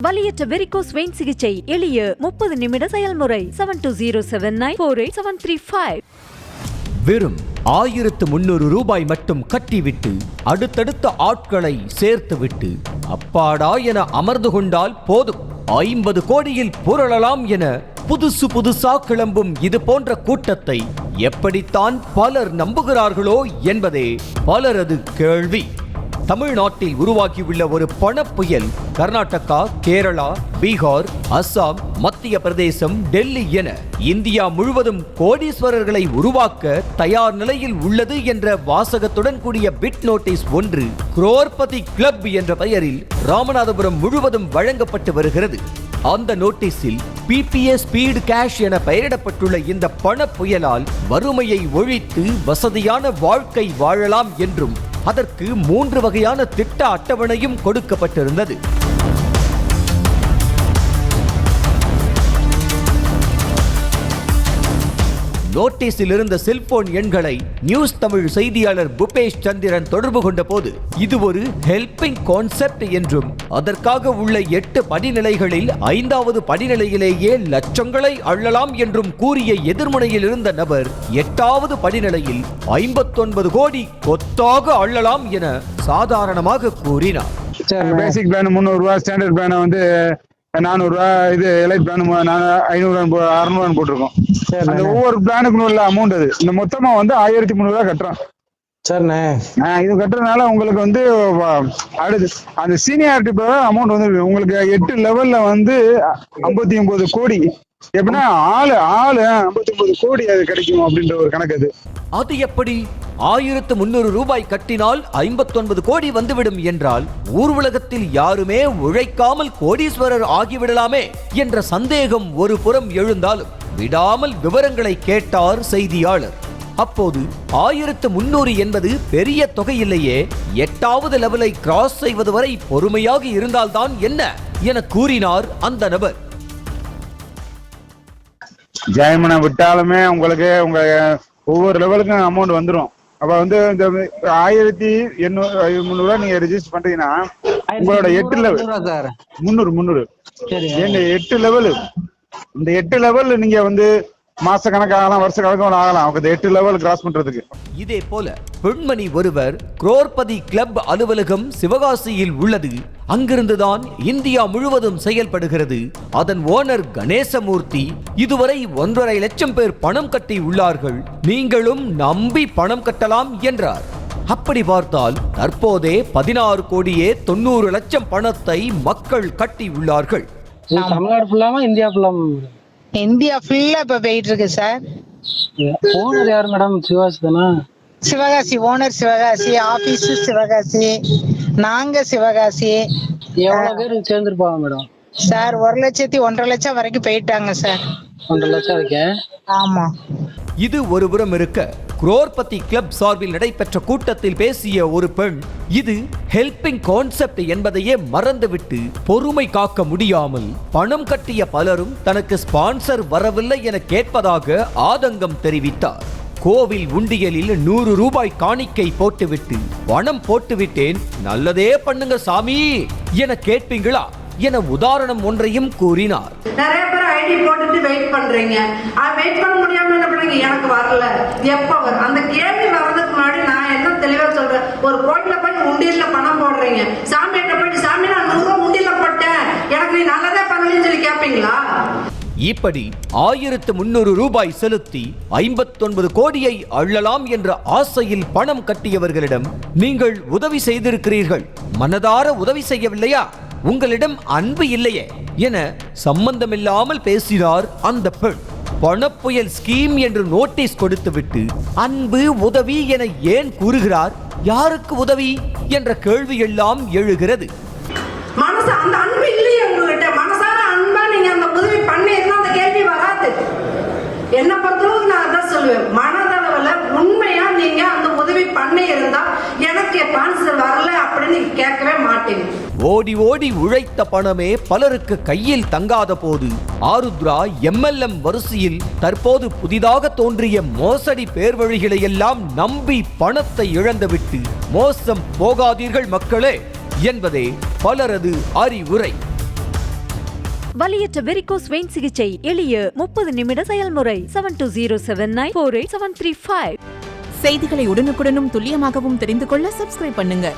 வலியற்ற varicose vein சிகிச்சை எளிய 30 நிமிட செயல்முறை. 7207948735. வெறும் 1300 ரூபாய் மட்டும் கட்டிவிட்டு அடுத்தடுத்த ஆட்களை சேர்த்துவிட்டு அப்பாடா என அமர்ந்து கொண்டால் போதும் 50 கோடியில் புரளலாம் என புதுசா கிளம்பும் இது போன்ற கூட்டத்தை எப்படித்தான் பலர் நம்புகிறார்களோ என்பதே பலரது கேள்வி. தமிழ்நாட்டில் உருவாகியுள்ள ஒரு பணப்புயல் கர்நாடகா, கேரளா, பீகார், அஸ்ஸாம், மத்திய பிரதேசம், டெல்லி என இந்தியா முழுவதும் கோடீஸ்வரர்களை உருவாக்க தயார் நிலையில் உள்ளது என்ற வாசகத்துடன் கூடிய பிட் நோட்டீஸ் ஒன்று குரோர்பதி கிளப் என்ற பெயரில் ராமநாதபுரம் முழுவதும் வழங்கப்பட்டு வருகிறது. அந்த நோட்டீஸில் PPA ஸ்பீடு கேஷ் என பெயரிடப்பட்டுள்ள இந்த பண புயலால் வறுமையை ஒழித்து வசதியான வாழ்க்கை வாழலாம் என்றும் அதற்கு 3 வகையான திட்ட அட்டவணையும் கொடுக்கப்பட்டிருந்தது. நோட்டீஸில் இருந்த செல்போன் எண்களை நியூஸ் தமிழ் செய்தியாளர் புபேஷ் சந்திரன் தொடர்பு கொண்ட போது இது ஒரு ஹெல்பிங் கான்செப்ட் என்றும் அதற்காக உள்ள 8 படிநிலைகளில் 5வது படிநிலையிலேயே லட்சங்களை அள்ளலாம் என்றும் கூறிய எதிர்முனையில் இருந்த நபர் 8வது படிநிலையில் 59 கோடி கொத்தாக அள்ளலாம் என சாதாரணமாக கூறினார். பேசிக் பிளான் 300 ரூபாய், ஸ்டாண்டர்ட் பிளான் வந்து 400 ரூபாய், இது எலைட் பிளான் 500 600 போட்டிருக்கோம். அந்த ஒவ்வொரு பிளானுக்கு உள்ள அமௌண்ட் அது இந்த மொத்தமா வந்து 1300 ரூபாய் கட்டுறோம். சரிண்ணே, இது கட்டுறதுனால உங்களுக்கு வந்து அடுத்து அந்த சீனியாரிட்டி அமௌண்ட் வந்து உங்களுக்கு 8 லெவல்ல வந்து 59 கோடி, எப்படின்னா ஆளு 59 கோடி அது கிடைக்கும் அப்படின்ற ஒரு கணக்கு அது. அது எப்படி 1300 ரூபாய் கட்டினால் 59 கோடி வந்துவிடும் என்றால் ஊர் உலகத்தில் யாருமே உழைக்காமல் கோடீஸ்வரர் ஆகிவிடலாமே என்ற சந்தேகம் ஒரு புறம் எழுந்தாலும் விடாமல் விவரங்களை கேட்டார் செய்தியாளர். அப்போது 1300 என்பது பெரிய தொகை இல்லையே, 8வது லெவலை கிராஸ் செய்வது வரை பொறுமையாக இருந்தால்தான் என்ன என கூறினார் அந்த நபர். ஜெயமனை விட்டாலுமே உங்களுக்கு உங்க ஒவ்வொரு லெவலுக்கும் அமௌண்ட் வந்துடும். அப்ப வந்து இந்த 1800 ரூபாய் நீங்க ரெஜிஸ்டர் பண்றீங்கன்னா உங்களோட 8 லெவல் 300 எங்க 8 லெவல், இந்த 8 லெவல் நீங்க வந்து மாச கணக்காகலாம், வருஷ கணக்காக ஆகலாம் 8 லெவல் கிராஸ் பண்றதுக்கு. இதே போல பெண்மணி ஒருவர் குரோர்பதி கிளப் அலுவலகம் சிவகாசியில் உள்ளது. அங்கிருந்துதான் இந்தியா முழுவதும் செயல்படுகிறது. அதன் ஓனர் கணேசமூர்த்தி இதுவரை 1.5 லட்சம் பேர் பணம் கட்டி உள்ளார்கள், நீங்களும் நம்பி பணம் கட்டலாம் என்றார். அப்படி பார்த்தால் தற்போதே 16 கோடியே 90 லட்சம் பணத்தை மக்கள் கட்டி உள்ளார்கள். தமிழ்நாடு ஃபுல்லாமா இந்தியா ஃபுல்லாமா? இந்தியா ஃபுல்லா இப்ப போயிட்டு இருக்கு சார். ஓனர் யாரு மேடம்? சிவகாசி தானா? சிவகாசி ஓனர், சிவகாசி ஆபீஸ் சிவகாசி, நாங்க சிவகாசி. எவ்வளவு பேர் சேர்ந்துருப்பாங்க மேடம்? சார் 1 லட்சத்தி 1.5 லட்சம் வரைக்கும் போயிட்டாங்க சார். 1.5 லட்சம் இருக்கேன். ஆமா. இது ஒருபுறம் இருக்க குரோர்பதி கிளப் சார்பில் நடைபெற்ற கூட்டத்தில் பேசிய ஒரு பெண் இது ஹெல்பிங் கான்செப்ட் என்பதையே மறந்துவிட்டு பொறுமை காக்க முடியாமல் பணம் கட்டிய பலரும் தனக்கு ஸ்பான்சர் வரவில்லை என கேட்பதாக ஆதங்கம் தெரிவித்தார். கோவில் உண்டியலில் 100 ரூபாய் காணிக்கை போட்டுவிட்டு பணம் போட்டுவிட்டேன், நல்லதே பண்ணுங்க சாமி என கேட்பீங்களா என உதாரணம் ஒன்றையும் கூறினார். நிறைய பேர் ஐடி போட்டுட்டு வெயிட் பண்றீங்க, வெயிட் பண்ண முடியாம என்ன பண்றீங்க, எனக்கு வரல எப்ப வரும் அந்த கேள்வி வர்றதுக்கு முன்னாடி நான் என்ன தெளிவா சொல்றேன், ஒரு கோயில போய் உண்டியல்ல பணம் போடுறீங்க, சாமிகிட்ட போயிட்டு சாமி நான் 100 ரூபாய் உண்டியல்ல போட்டேன், எனக்கு நீ நல்லதே பண்ணுன்னு சொல்லி கேட்பீங்களா? இப்படி 1300 ரூபாய் செலுத்தி 59 கோடியை அள்ளலாம் என்ற ஆசையில் பணம் கட்டியவர்களிடம் நீங்கள் உதவி செய்திருக்கிறீர்கள், மனதார உதவி செய்யவில்லையா, உங்களிடம் அன்பு இல்லையே என சம்பந்தமில்லாமல் பேசினார் அந்த பெண். பணப்புயல் ஸ்கீம் என்று நோட்டீஸ் கொடுத்துவிட்டு அன்பு உதவி என ஏன் கூறுகிறார்? யாருக்கு உதவி என்ற கேள்வி எல்லாம் எழுகிறது. மனசு அந்த அன்பு இல்லையே உங்ககிட்ட, மனசார அன்பா நீங்க அந்த உதவி பண்ணீங்கன்னா அந்த கேள்வி வராது. என்ன பொறுத்தளவுக்கு நான் அதான் சொல்லுவேன், மனதளவுல உண்மையா நீங்க அந்த உதவி பண்ணி இருந்தா எனக்கு ஸ்பான்சர் வரல அப்படின்னு கேட்கவே மாட்டீங்க. ஓடி ஓடி உழைத்த பணமே பலருக்கு கையில் தங்காத போது ஆருத்ரா MLM வரிசையில் தற்போது புதிதாக தோன்றிய மோசடி பேர்வழிகளை எல்லாம் நம்பி பணத்தை இழந்துவிட்டு மோசம் போகாதீர்கள் மக்களே என்பதே பலரது அறிவுரை. வலியற்ற வெரிகோஸ் வெயின் சிகிச்சை எளிய 30 நிமிட செயல்முறை 7207948735. செய்திகளை உடனுக்குடனும் துல்லியமாகவும் தெரிந்து கொள்ள சப்ஸ்கிரைப் பண்ணுங்க.